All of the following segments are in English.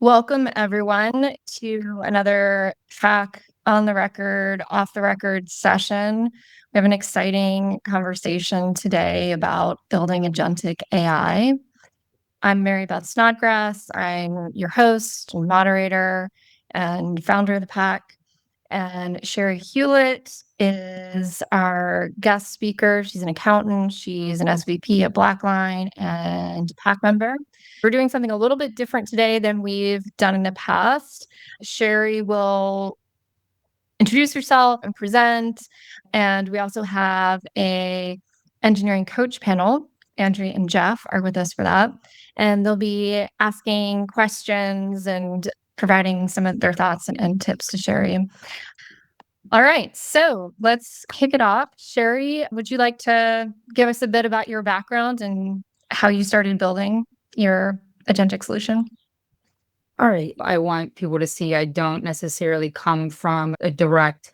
Welcome, everyone, to another Track on the Record, Off the Record session. We have an exciting conversation today about building agentic AI. I'm Mary Beth Snodgrass. I'm your host and moderator and founder of the pack. And Cheri Hewlett is our guest speaker. She's an accountant. She's an SVP at Blackline and pack member. We're doing something a little bit different today than we've done in the past. Cheri will introduce herself and present. And we also have a engineering coach panel. Andrea and Jeff are with us for that. And they'll be asking questions and providing some of their thoughts and tips to Cheri. All right, so let's kick it off. Cheri, would you like to give us a bit about your background and how you started building your agentic solution? All right. I want people to see I don't necessarily come from a direct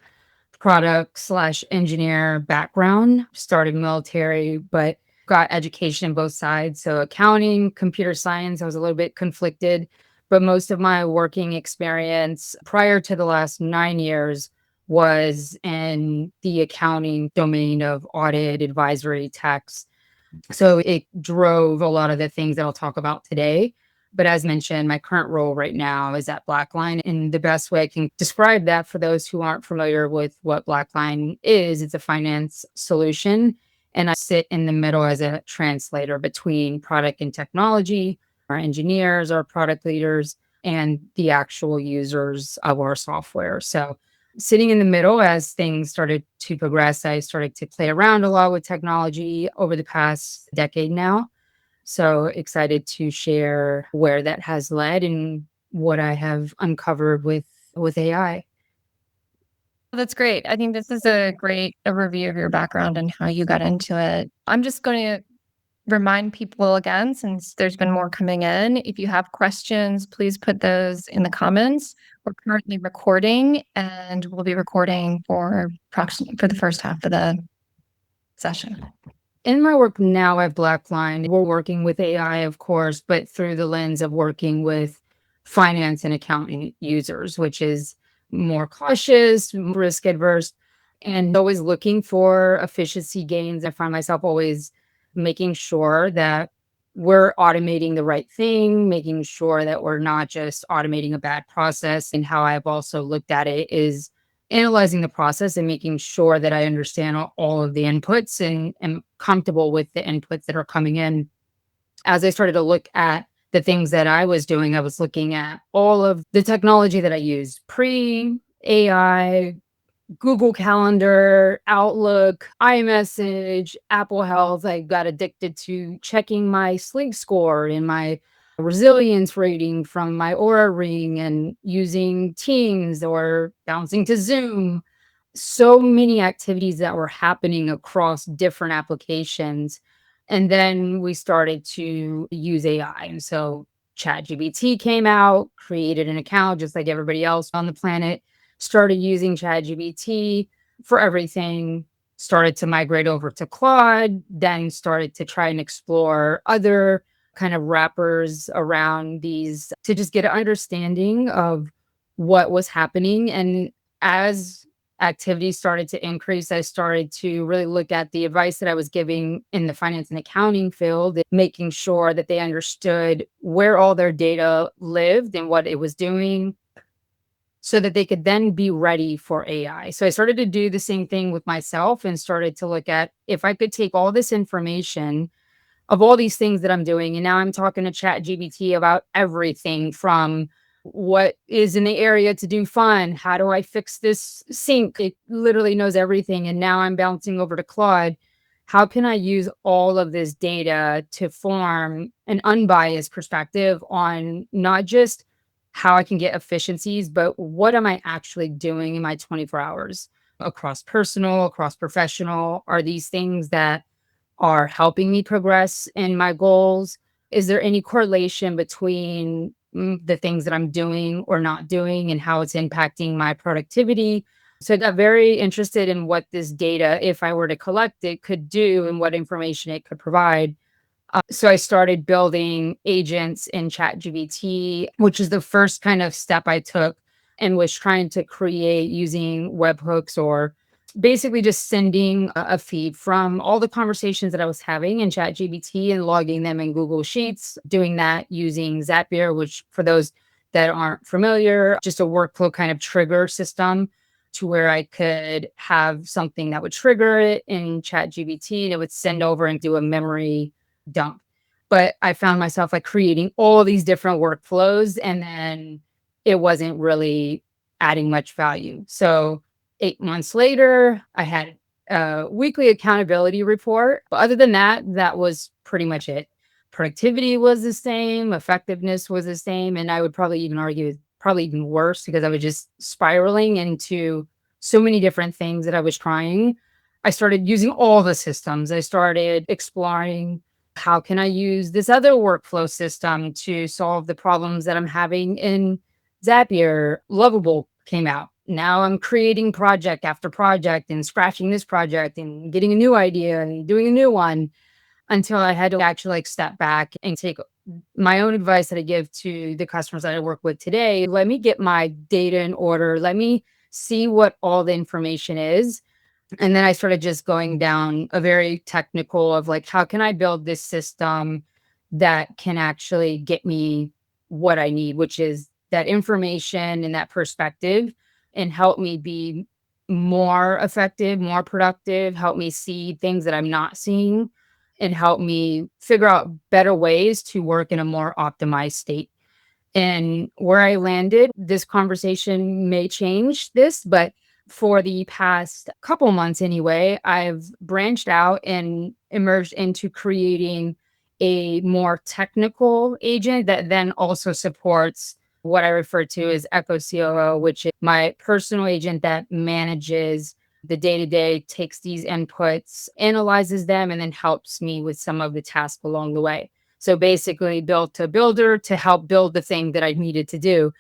product/engineer background. Started military, but got education in both sides. So accounting, computer science, I was a little bit conflicted. But most of my working experience prior to the last 9 years was in the accounting domain of audit, advisory, tax. So it drove a lot of the things that I'll talk about today. But as mentioned, my current role right now is at Blackline. And the best way I can describe that for those who aren't familiar with what Blackline is, it's a finance solution. And I sit in the middle as a translator between product and technology, our engineers, our product leaders, and the actual users of our software. So sitting in the middle as things started to progress, I started to play around a lot with technology over the past decade now. So excited to share where that has led and what I have uncovered with AI. That's great. I think this is a great overview of your background and how you got into it. I'm just going to remind people again, since there's been more coming in, if you have questions, please put those in the comments. We're currently recording, and we'll be recording for the first half of the session. In my work now at Blackline, we're working with AI, of course, but through the lens of working with finance and accounting users, which is more cautious, risk adverse, and always looking for efficiency gains. I find myself always making sure that we're automating the right thing, making sure that we're not just automating a bad process. And how I've also looked at it is analyzing the process and making sure that I understand all of the inputs and am comfortable with the inputs that are coming in. As I started to look at the things that I was doing, I was looking at all of the technology that I used pre AI, Google Calendar, Outlook, iMessage, Apple Health. I got addicted to checking my sleep score and my resilience rating from my Aura Ring and using Teams or bouncing to Zoom. So many activities that were happening across different applications. And then we started to use AI. And so ChatGPT came out, created an account just like everybody else on the planet, started using ChatGPT for everything, started to migrate over to Claude, then started to try and explore other kind of wrappers around these to just get an understanding of what was happening. And as activity started to increase, I started to really look at the advice that I was giving in the finance and accounting field, making sure that they understood where all their data lived and what it was doing so that they could then be ready for AI. So I started to do the same thing with myself and started to look at if I could take all this information of all these things that I'm doing. And now I'm talking to ChatGPT about everything from what is in the area to do fun. How do I fix this sink? It literally knows everything. And now I'm bouncing over to Claude. How can I use all of this data to form an unbiased perspective on not just how I can get efficiencies, but what am I actually doing in my 24 hours across personal, across professional? Are these things that are helping me progress in my goals? Is there any correlation between the things that I'm doing or not doing and how it's impacting my productivity? So I got very interested in what this data, if I were to collect it, could do and what information it could provide. So I started building agents in ChatGPT, which is the first kind of step I took and was trying to create using webhooks or basically just sending a feed from all the conversations that I was having in ChatGPT and logging them in Google Sheets, doing that using Zapier, which for those that aren't familiar, just a workflow kind of trigger system to where I could have something that would trigger it in ChatGPT and it would send over and do a memory dump. But I found myself like creating all these different workflows and then it wasn't really adding much value. So 8 months later, I had a weekly accountability report. But other than that, that was pretty much it. Productivity was the same, effectiveness was the same. And I would probably even argue it's probably even worse because I was just spiraling into so many different things that I was trying. I started using all the systems. I started exploring how can I use this other workflow system to solve the problems that I'm having in Zapier. Lovable came out. Now I'm creating project after project and scratching this project and getting a new idea and doing a new one until I had to actually like step back and take my own advice that I give to the customers that I work with today. Let me get my data in order. Let me see what all the information is and then I started just going down a very technical of like, how can I build this system that can actually get me what I need, which is that information and that perspective and help me be more effective, more productive, help me see things that I'm not seeing and help me figure out better ways to work in a more optimized state. And where I landed, this conversation may change this, but for the past couple months anyway, I've branched out and emerged into creating a more technical agent that then also supports what I refer to as Echo COO, which is my personal agent that manages the day to day, takes these inputs, analyzes them, and then helps me with some of the tasks along the way. So basically, built a builder to help build the thing that I needed to do.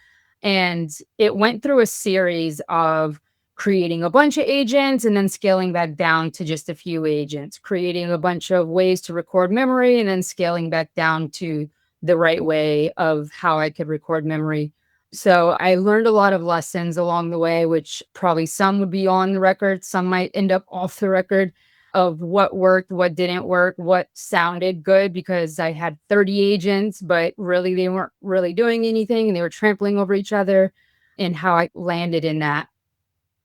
And it went through a series of creating a bunch of agents and then scaling back down to just a few agents, creating a bunch of ways to record memory and then scaling back down to the right way of how I could record memory. So I learned a lot of lessons along the way, which probably some would be on the record, some might end up off the record of what worked, what didn't work, what sounded good because I had 30 agents, but really they weren't really doing anything and they were trampling over each other and how I landed in that.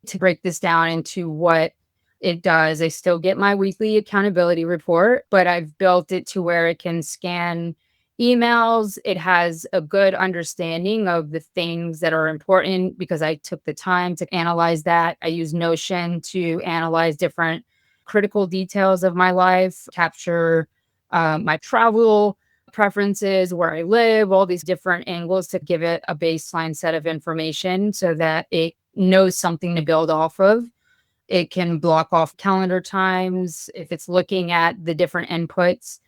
To break this down into what it does, I still get my weekly accountability report, but I've built it to where it can scan emails. It has a good understanding of the things that are important because I took the time to analyze that. I use Notion to analyze different critical details of my life, capture my travel preferences, where I live, all these different angles to give it a baseline set of information so that it knows something to build off of. It can block off calendar times if it's looking at the different inputs.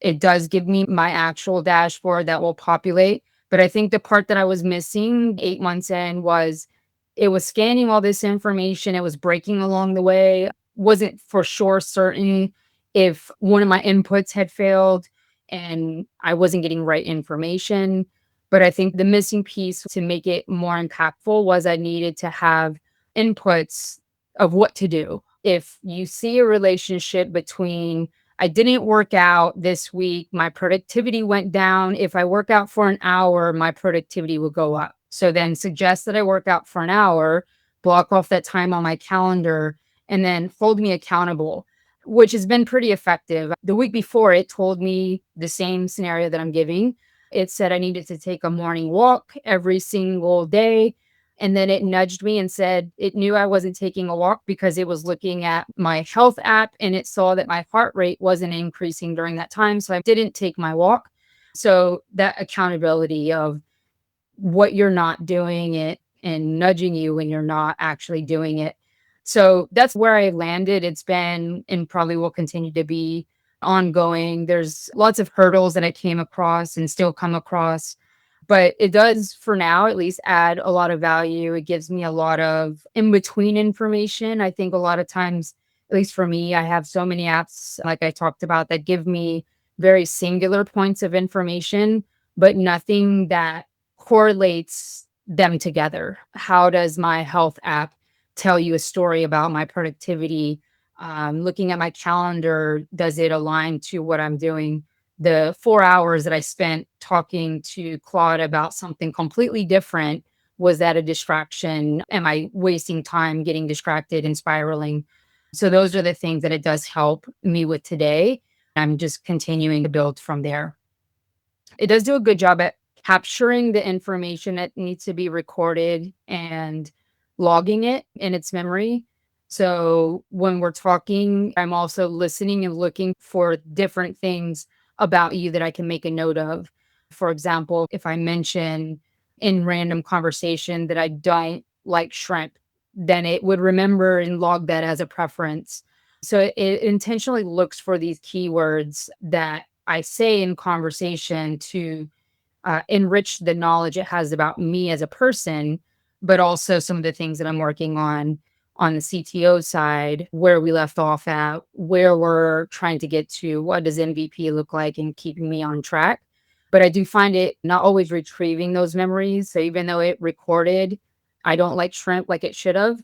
It does give me my actual dashboard that will populate. But I think the part that I was missing 8 months in was it was scanning all this information. It was breaking along the way. Wasn't for sure certain if one of my inputs had failed and I wasn't getting right information. But I think the missing piece to make it more impactful was I needed to have inputs of what to do. If you see a relationship between I didn't work out this week. My productivity went down. If I work out for an hour, my productivity will go up. So then suggest that I work out for an hour, block off that time on my calendar, and then hold me accountable, which has been pretty effective. The week before, it told me the same scenario that I'm giving. It said I needed to take a morning walk every single day. And then it nudged me and said it knew I wasn't taking a walk because it was looking at my health app and it saw that my heart rate wasn't increasing during that time. So I didn't take my walk. So that accountability of what you're not doing it and nudging you when you're not actually doing it. So that's where I landed. It's been and probably will continue to be ongoing. There's lots of hurdles that I came across and still come across, but it does, for now at least, add a lot of value. It gives me a lot of in between information. I think a lot of times, at least for me, I have so many apps, like I talked about, that give me very singular points of information, but nothing that correlates them together. How does my health app tell you a story about my productivity? Looking at my calendar, does it align to what I'm doing? The 4 hours that I spent talking to Claude about something completely different, was that a distraction? Am I wasting time getting distracted and spiraling? So those are the things that it does help me with today. I'm just continuing to build from there. It does do a good job at capturing the information that needs to be recorded and logging it in its memory. So when we're talking, I'm also listening and looking for different things about you that I can make a note of. For example, if I mention in random conversation that I don't like shrimp, then it would remember and log that as a preference. So it intentionally looks for these keywords that I say in conversation to enrich the knowledge it has about me as a person, but also some of the things that I'm working on the CTO side, where we left off at, where we're trying to get to, what does MVP look like, and keeping me on track. But I do find it not always retrieving those memories. So even though it recorded, I don't like shrimp like it should have,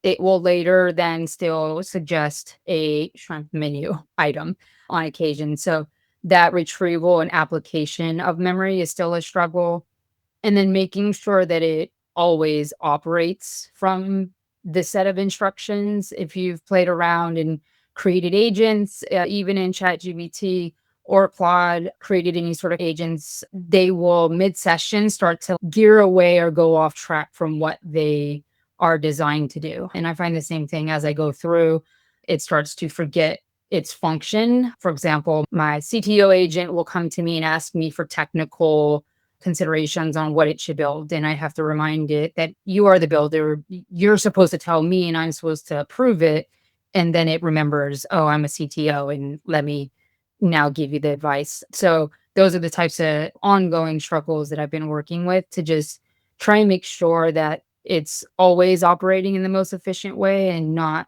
it will later then still suggest a shrimp menu item on occasion. So that retrieval and application of memory is still a struggle. And then making sure that it always operates from the set of instructions. If you've played around and created agents, even in ChatGPT or Claude, created any sort of agents, they will mid-session start to gear away or go off track from what they are designed to do. And I find the same thing as I go through. It starts to forget its function. For example, my CTO agent will come to me and ask me for technical considerations on what it should build. And I have to remind it that you are the builder. You're supposed to tell me and I'm supposed to approve it. And then it remembers, oh, I'm a CTO and let me now give you the advice. So those are the types of ongoing struggles that I've been working with to just try and make sure that it's always operating in the most efficient way and not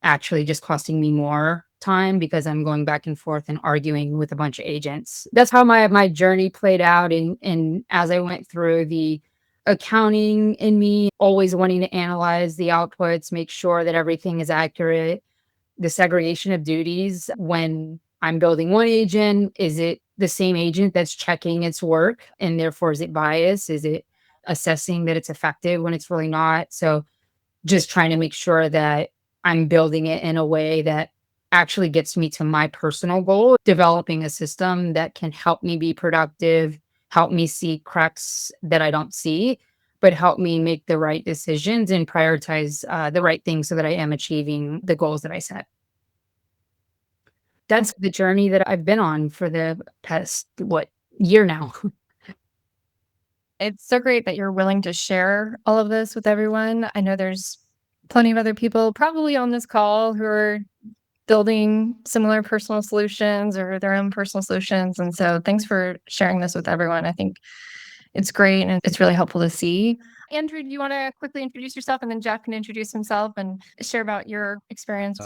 actually just costing me more time because I'm going back and forth and arguing with a bunch of agents. That's how my journey played out, and as I went through the accounting in me, always wanting to analyze the outputs, make sure that everything is accurate, the segregation of duties when I'm building one agent, is it the same agent that's checking its work and therefore is it biased? Is it assessing that it's effective when it's really not? So just trying to make sure that I'm building it in a way that actually gets me to my personal goal, developing a system that can help me be productive, help me see cracks that I don't see, but help me make the right decisions and prioritize the right things so that I am achieving the goals that I set. That's the journey that I've been on for the past, what, year now. It's so great that you're willing to share all of this with everyone. I know there's plenty of other people probably on this call who are building similar personal solutions or their own personal solutions. And so thanks for sharing this with everyone. I think it's great and it's really helpful to see. Andrew, do you want to quickly introduce yourself and then Jeff can introduce himself and share about your experience?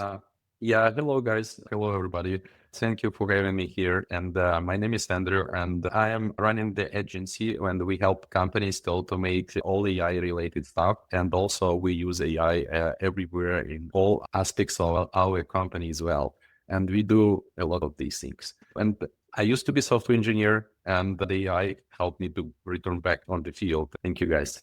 Yeah, hello guys. Hello everybody. Thank you for having me here. And my name is Andrew, and I am running the agency, and we help companies to automate all AI related stuff. And also we use AI everywhere in all aspects of our company as well. And we do a lot of these things. And I used to be software engineer, and the AI helped me to return back on the field. Thank you guys.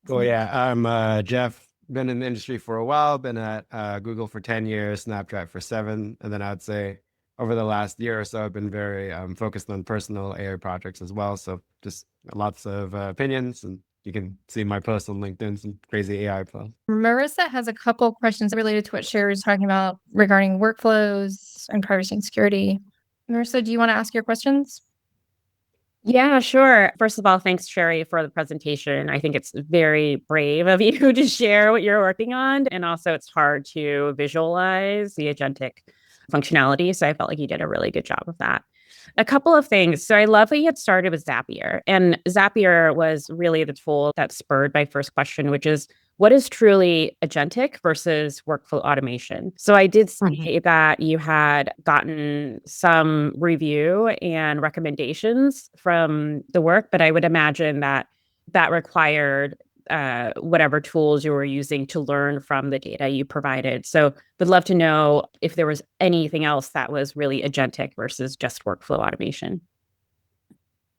Well, yeah, I'm Jeff. Been in the industry for a while. Been at Google for 10 years, Snapchat for 7, and then I'd say over the last year or so, I've been very focused on personal AI projects as well. So just lots of opinions, and you can see my posts on LinkedIn, some crazy AI posts. Marissa has a couple questions related to what Cheri was talking about regarding workflows and privacy and security. Marissa, do you want to ask your questions? Yeah, sure. First of all, thanks, Cheri, for the presentation. I think it's very brave of you to share what you're working on. And also, it's hard to visualize the agentic functionality. So I felt like you did a really good job of that. A couple of things. So I love that you had started with Zapier. And Zapier was really the tool that spurred my first question, which is what is truly agentic versus workflow automation? So I did see that you had gotten some review and recommendations from the work, but I would imagine that that required whatever tools you were using to learn from the data you provided. So would love to know if there was anything else that was really agentic versus just workflow automation.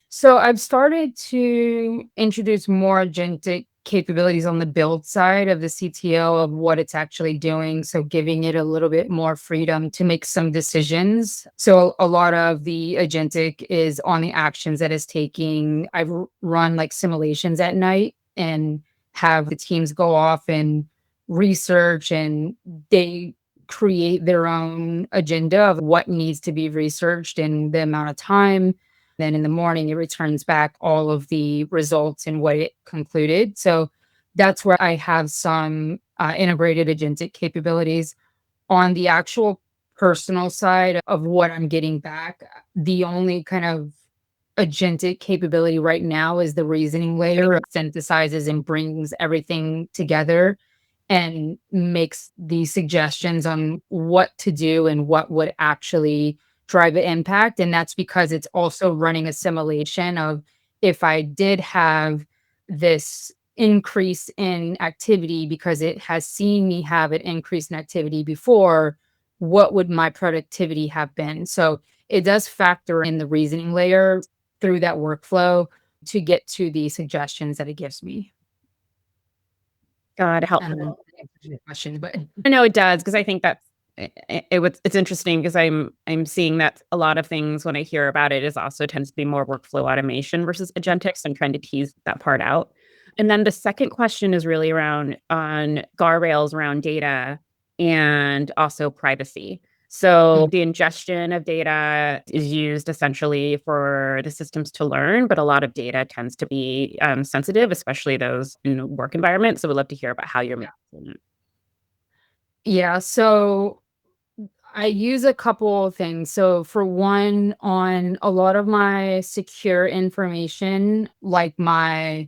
So I've started to introduce more agentic capabilities on the build side of the CTO of what it's actually doing. So giving it a little bit more freedom to make some decisions. So a lot of the agentic is on the actions that it's taking. I've run like simulations at night and have the teams go off and research, and they create their own agenda of what needs to be researched and the amount of time. Then in the morning, it returns back all of the results and what it concluded. So that's where I have some integrated agentic capabilities. On the actual personal side of what I'm getting back, the only kind of agentic capability right now is the reasoning layer. It synthesizes and brings everything together and makes these suggestions on what to do and what would actually drive an impact. And that's because it's also running a simulation of if I did have this increase in activity because it has seen me have an increase in activity before, what would my productivity have been? So it does factor in the reasoning layer through that workflow to get to the suggestions that it gives me. God, help. I don't know if that answers your question, but No, it does, because I think that it's interesting because I'm seeing that a lot of things when I hear about it is also tends to be more workflow automation versus agentic. So I'm trying to tease that part out. And then the second question is really around on guardrails around data and also privacy. So the ingestion of data is used essentially for the systems to learn, but a lot of data tends to be sensitive, especially those in work environments. So we'd love to hear about how you're managing it. yeah, so I use a couple of things. So for one, on a lot of my secure information, like my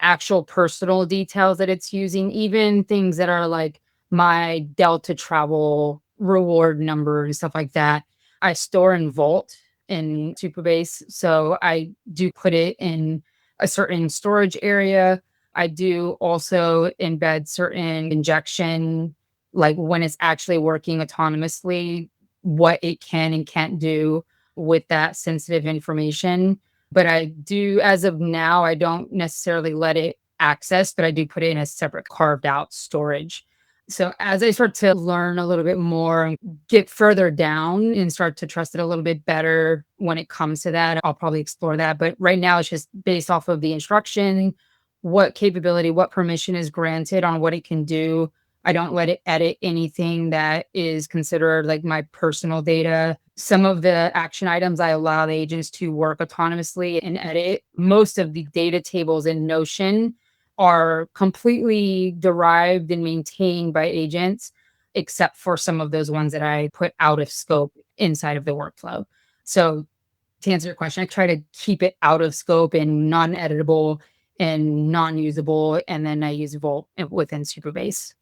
actual personal details that it's using, even things that are like my Delta travel reward number and stuff like that, I store in Vault in Supabase. So I do put it in a certain storage area. I do also embed certain injection, like when it's actually working autonomously, what it can and can't do with that sensitive information. But I do, as of now, I don't necessarily let it access, but I do put it in a separate carved out storage. So as I start to learn a little bit more and get further down and start to trust it a little bit better when it comes to that, I'll probably explore that. But right now, it's just based off of the instruction, what capability, what permission is granted on what it can do. I don't let it edit anything that is considered like my personal data. Some of the action items I allow the agents to work autonomously and edit. Most of the data tables in Notion are completely derived and maintained by agents, except for some of those ones that I put out of scope inside of the workflow. So to answer your question, I try to keep it out of scope and non-editable and non-usable, and then I use Vault within Supabase.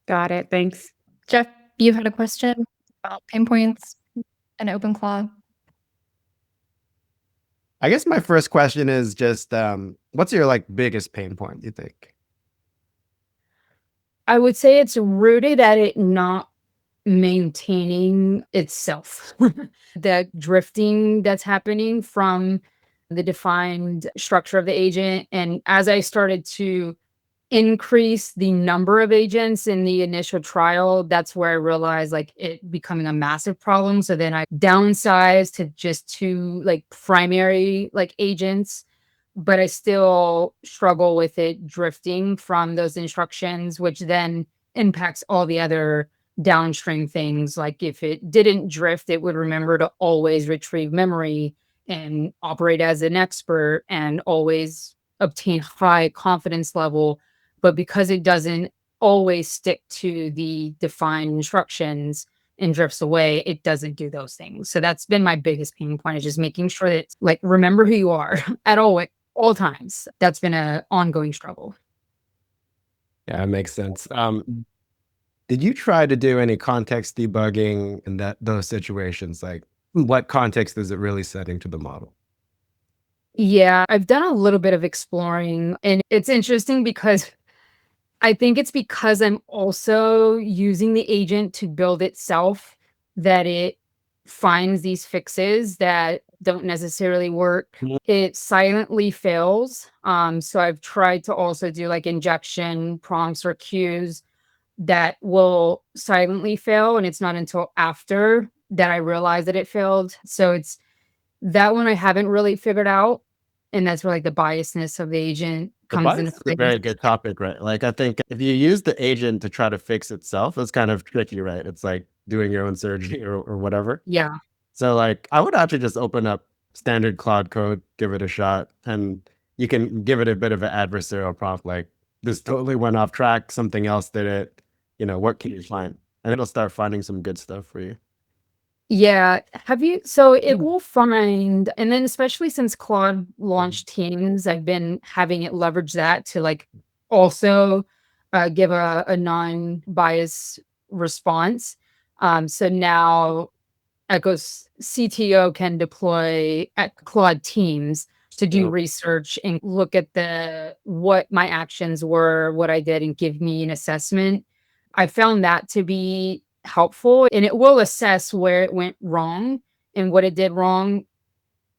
Got it. Thanks. Jeff, you had a question about pain points and OpenClaw. I guess my first question is just what's your like biggest pain point, you think? I would say it's rooted at it not maintaining itself. The drifting that's happening from the defined structure of the agent. And as I started to increase the number of agents in the initial trial, that's where I realized like it becoming a massive problem. So then I downsized to just two like primary like agents, but I still struggle with it drifting from those instructions, which then impacts all the other downstream things. Like if it didn't drift, it would remember to always retrieve memory and operate as an expert and always obtain high confidence level. But because it doesn't always stick to the defined instructions, and drifts away, it doesn't do those things. So that's been my biggest pain point, is just making sure that it's like, remember who you are at all times. That's been an ongoing struggle. Yeah, that makes sense. Did you try to do any context debugging in those situations? Like, what context is it really setting to the model? Yeah, I've done a little bit of exploring, and it's interesting because I think it's because I'm also using the agent to build itself that it finds these fixes that don't necessarily work. Mhm. It silently fails. So I've tried to also do like injection prompts or cues that will silently fail. And it's not until after that I realize that it failed. So it's that one I haven't really figured out. And that's where like the biasness of the agent The comes bias into is a play. very good topic, right? Like, I think if you use the agent to try to fix itself, it's kind of tricky, right? It's like doing your own surgery or whatever. Yeah. So, like, I would actually just open up standard Claude code, give it a shot, and you can give it a bit of an adversarial prompt, like, this totally went off track, something else did it, what can you find? And it'll start finding some good stuff for you. Yeah. So it will find, and then especially since Claude launched Teams, I've been having it leverage that to like also give a non-bias response. So now Echo's CTO can deploy at Claude Teams to do So research and look at what my actions were, what I did, and give me an assessment. I found that to be helpful, and it will assess where it went wrong and what it did wrong.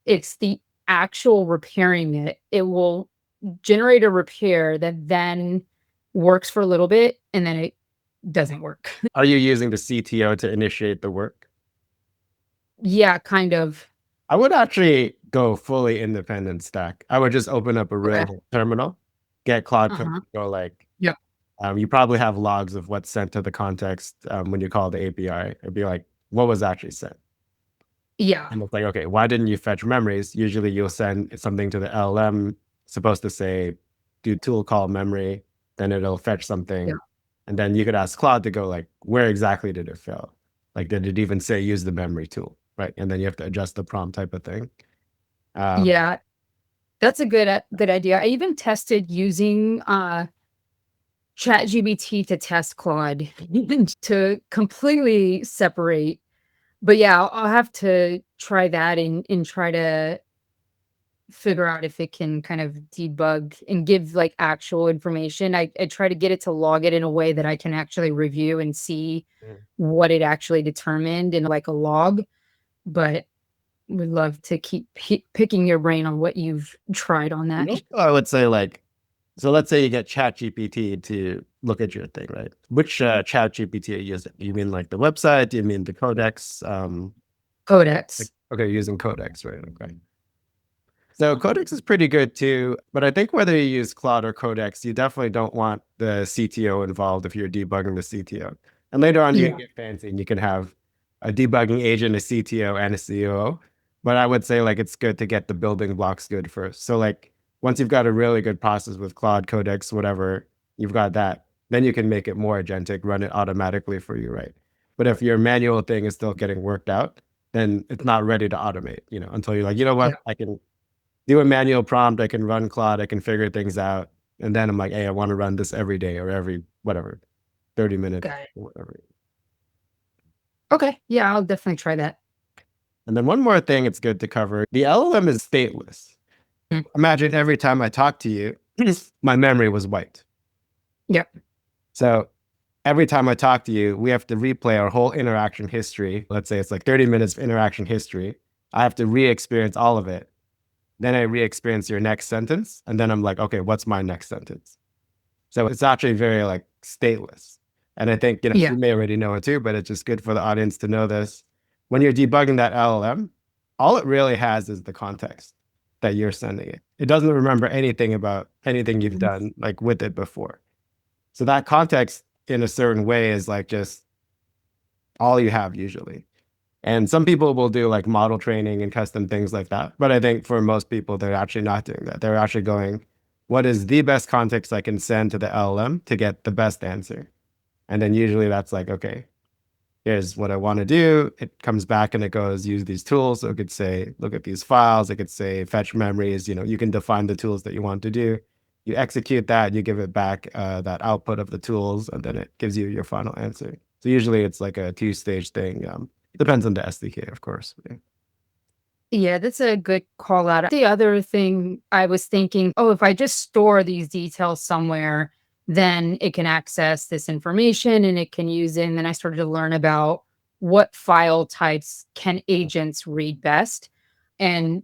It's the actual repairing it. It will generate a repair that then works for a little bit and then it doesn't work. are you using the CTO to initiate the work? Yeah, kind of. I would actually go fully independent stack. I would just open up a Okay. real terminal, get Claude code, Uh-huh. go like, Yep. you probably have logs of what's sent to the context when you call the API. It'd be like, what was actually sent? Yeah. And it's like, okay, why didn't you fetch memories? Usually you'll send something to the LLM, supposed to say, do tool call memory, then it'll fetch something. Yeah. And then you could ask Claude to go like, where exactly did it fail? Like, did it even say use the memory tool? Right. And then you have to adjust the prompt type of thing. Yeah. That's a good idea. I even tested using ChatGPT to test Claude to completely separate. But yeah, I'll have to try that and try to figure out if it can kind of debug and give like actual information. I try to get it to log it in a way that I can actually review and see Mm. what it actually determined in like a log. But would love to keep picking your brain on what you've tried on that. I would say like, so let's say you get ChatGPT to look at your thing, right? Which ChatGPT are you using? You mean like the website? Do you mean the codex? Codex. Okay, you're using codex, right? Okay. So Codex is pretty good too, but I think whether you use Claude or Codex, you definitely don't want the CTO involved if you're debugging the CTO. And later on, you Yeah. can get fancy and you can have a debugging agent, a CTO, and a COO. But I would say like it's good to get the building blocks good first. So like once you've got a really good process with Claude, Codex, whatever, you've got that, then you can make it more agentic, run it automatically for you, right? But if your manual thing is still getting worked out, then it's not ready to automate, until you're like, you know Yeah. what, I can do a manual prompt, I can run Claude, I can figure things out. And then I'm like, hey, I want to run this every day or every whatever, 30 minutes Got it. or whatever. Okay. Yeah, I'll definitely try that. And then one more thing it's good to cover. The LLM is stateless. Mm. Imagine every time I talk to you, my memory was wiped. Yep. So every time I talk to you, we have to replay our whole interaction history. Let's say it's like 30 minutes of interaction history. I have to re-experience all of it. Then I re-experience your next sentence. And then I'm like, okay, what's my next sentence? So it's actually very like stateless. And I think, Yeah. you may already know it too, but it's just good for the audience to know this. When you're debugging that LLM, all it really has is the context that you're sending it. It doesn't remember anything about anything you've done like with it before. So that context in a certain way is like just all you have usually. And some people will do like model training and custom things like that. But I think for most people, they're actually not doing that. They're actually going, what is the best context I can send to the LLM to get the best answer? And then usually that's like, okay, here's what I want to do. It comes back and it goes, use these tools. So it could say, look at these files. It could say, fetch memories. You can define the tools that you want to do. You execute that, you give it back that output of the tools, and then it gives you your final answer. So usually it's like a two-stage thing. Depends on the SDK, of course. Yeah. Yeah, that's a good call out. The other thing I was thinking, oh, if I just store these details somewhere, then it can access this information and it can use it. And then I started to learn about what file types can agents read best and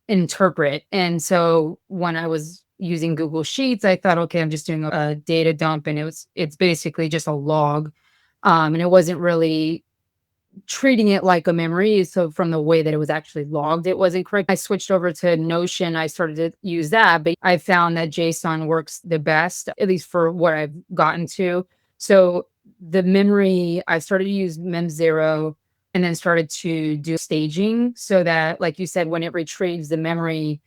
interpret. And so when I was using Google Sheets, I thought, okay, I'm just doing a data dump, and it's basically just a log. And it wasn't really treating it like a memory. So from the way that it was actually logged, it wasn't correct. I switched over to Notion. I started to use that, but I found that JSON works the best, at least for what I've gotten to. So the memory, I started to use Mem0 and then started to do staging so that, like you said, when it retrieves the memory,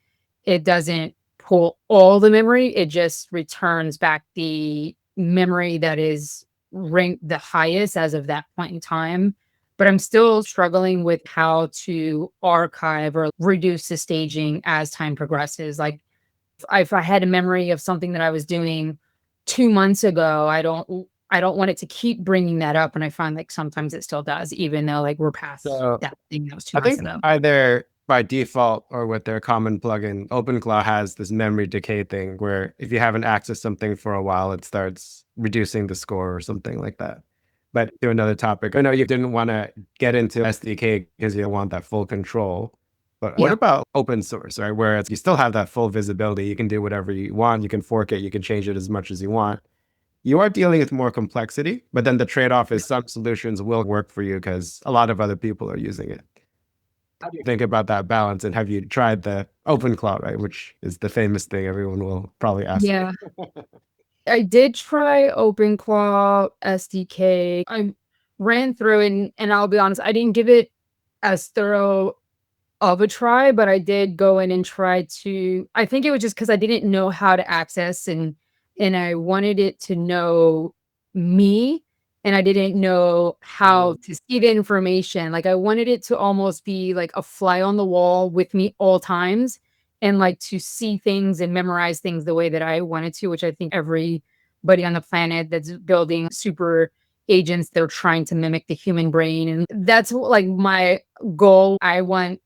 it doesn't pull all the memory. It just returns back the memory that is ranked the highest as of that point in time, but I'm still struggling with how to archive or reduce the staging as time progresses. Like if I had a memory of something that I was doing 2 months ago, I don't want it to keep bringing that up. And I find like sometimes it still does, even though like we're past So that thing that was two I months think ago. either by default or with their common plugin, OpenClaw has this memory decay thing where if you haven't accessed something for a while, it starts reducing the score or something like that. But to another topic, I know you didn't want to get into SDK because you don't want that full control. But what Yeah. about open source, right? Where you still have that full visibility. You can do whatever you want. You can fork it. You can change it as much as you want. You are dealing with more complexity, but then the trade-off is some solutions will work for you because a lot of other people are using it. How do you think about that balance? And have you tried the open cloud, right? Which is the famous thing everyone will probably ask. Yeah. I did try OpenClaw SDK. I ran through and I'll be honest, I didn't give it as thorough of a try, but I did go in and try to. I think it was just because I didn't know how to access and I wanted it to know me, and I didn't know how to see the information. Like I wanted it to almost be like a fly on the wall with me all times, and like to see things and memorize things the way that I wanted to, which I think everybody on the planet that's building super agents, they're trying to mimic the human brain. And that's like my goal. I want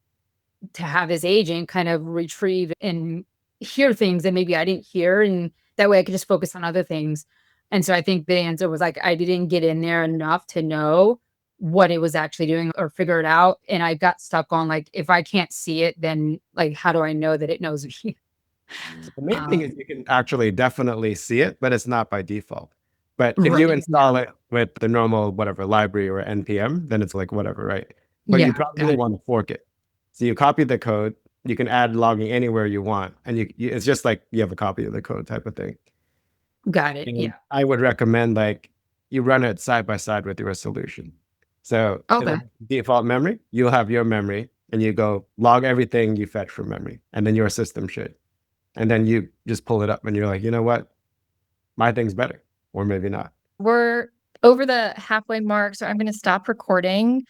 to have his agent kind of retrieve and hear things that maybe I didn't hear. And that way I could just focus on other things. And so I think the answer was like, I didn't get in there enough to know what it was actually doing or figure it out. And I got stuck on like, if I can't see it, then like, how do I know that it knows me? The main thing is you can actually definitely see it, but it's not by default. But if Right. you install it with the normal whatever library or NPM, then it's like whatever, right? But you Yeah, probably got will it. want to fork it. So you copy the code, you can add logging anywhere you want, and it's just like you have a copy of the code type of thing. Got it. And Yeah. I would recommend like you run it side by side with your solution. So Okay. default memory, you'll have your memory, and you go log everything you fetch from memory, and then your system should. And then you just pull it up and you're like, you know what? My thing's better. Or maybe not. We're over the halfway mark, so I'm going to stop recording.